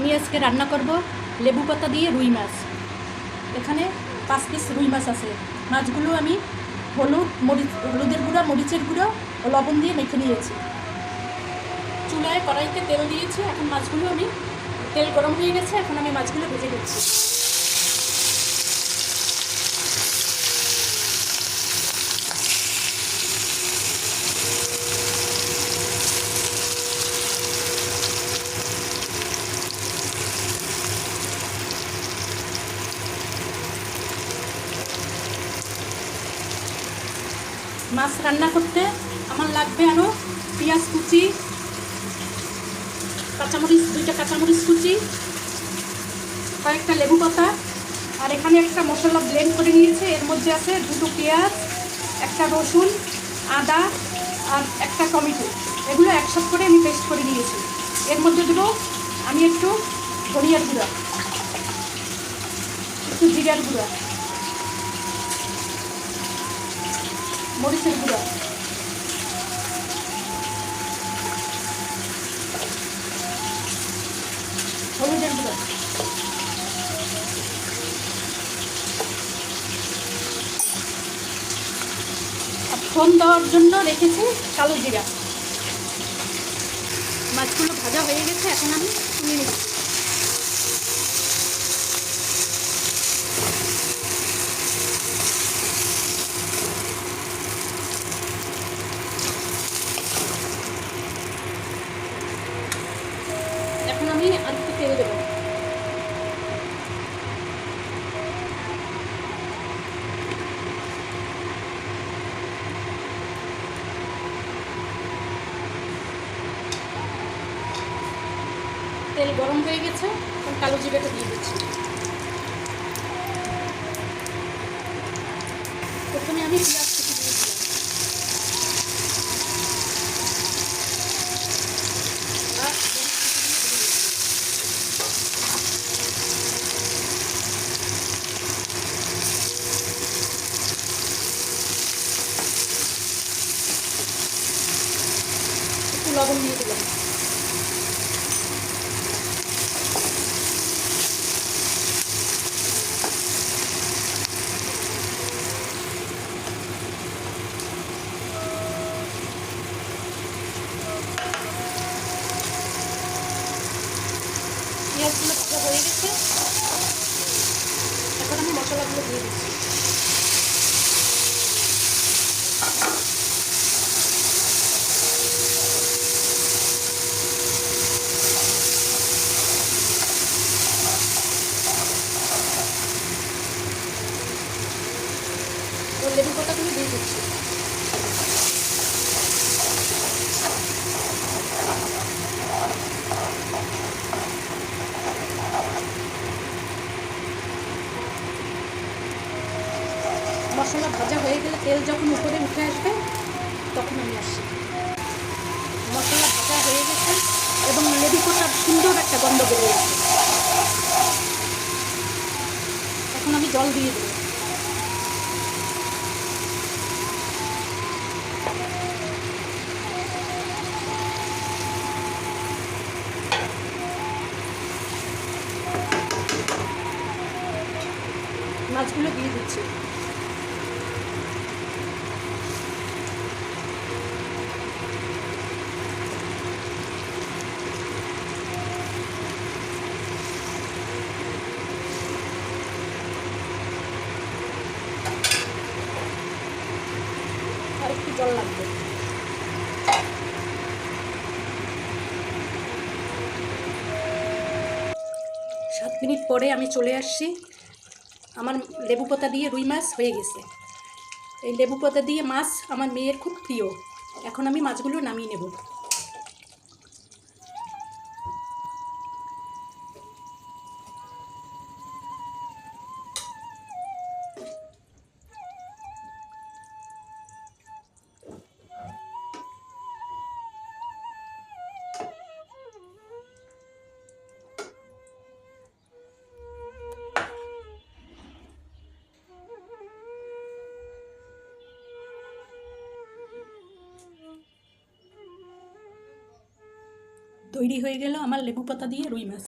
আমি আজকে রান্না করব লেবু পাতা দিয়ে রুই মাছ। এখানে 5 পিস রুই মাছ আছে। মাছগুলো আমি হলুদের গুঁড়া, মরিচের গুঁড়ো ও লবণ দিয়ে মেখে নিয়েছি। চুলায় কড়াইতে তেল দিয়েছি। এখন মাছগুলো আমি, তেল গরম হয়ে গেছে, এখন আমি মাছগুলো ভেজে নিচ্ছি। মাছ রান্না করতে আমার লাগবে আরও পেঁয়াজ কুচি, কাঁচামরিচ, 2টা কাঁচামরিচ কুচি, কয়েকটা লেবু পাতা, আর এখানে একটা মশলা ব্লেন্ড করে নিয়েছে। এর মধ্যে আছে 2টো পেঁয়াজ, একটা রসুন, আদা আর একটা টমেটো। এগুলো একসাথে করে আমি পেস্ট করে নিয়েছি। এর মধ্যে দেবো আমি একটু ধনিয়ার গুঁড়া, একটু জিরার গুঁড়া, মরিচের গুঁড়া, হলুদের গুঁড়া, আর ফোড়ন দেওয়ার জন্য রেখেছি কালো জিরা। মাছগুলো ভাজা হয়ে গেছে, এখন আমি তুলে নিচ্ছি। এখন আমি আর একটু তেল দেবো। তেল গরম হয়ে গেছে, এখন কালো জিরাটা দিয়ে দিচ্ছি। প্রথমে আমি পেঁয়াজ কুচি দিয়েছিলাম। আর একটু লবণ দিয়ে দিলাম। পেঁয়াজগুলো ভাজা হয়ে গেছে, এখন আমি মশলাগুলো দিয়ে দিচ্ছি। ওই লেবু পাতাগুলো দিয়ে দিচ্ছি। মশলা ভাজা হয়ে গেলে, তেল যখন উপরে উঠে আসবে, তখন আমি আসছি। মশলা ভাজা হয়ে গেছে এবং লেবু পাতার সুন্দর একটা গন্ধ বেরিয়ে গেছে। এখন আমি জল দিয়ে দেবো। মাছগুলো দিয়ে দিচ্ছি। আর একটু জল লাগবে। 7 মিনিট পরে আমি চলে আসছি। আমার লেবু পাতা দিয়ে রুই মাছ হয়ে গেছে। এই লেবু পাতা দিয়ে মাছ আমার মেয়ের খুব প্রিয়। এখন আমি মাছগুলো নামিয়ে নেব। তৈরি হয়ে গেল আমার লেবু পাতা দিয়ে রুই মাছ।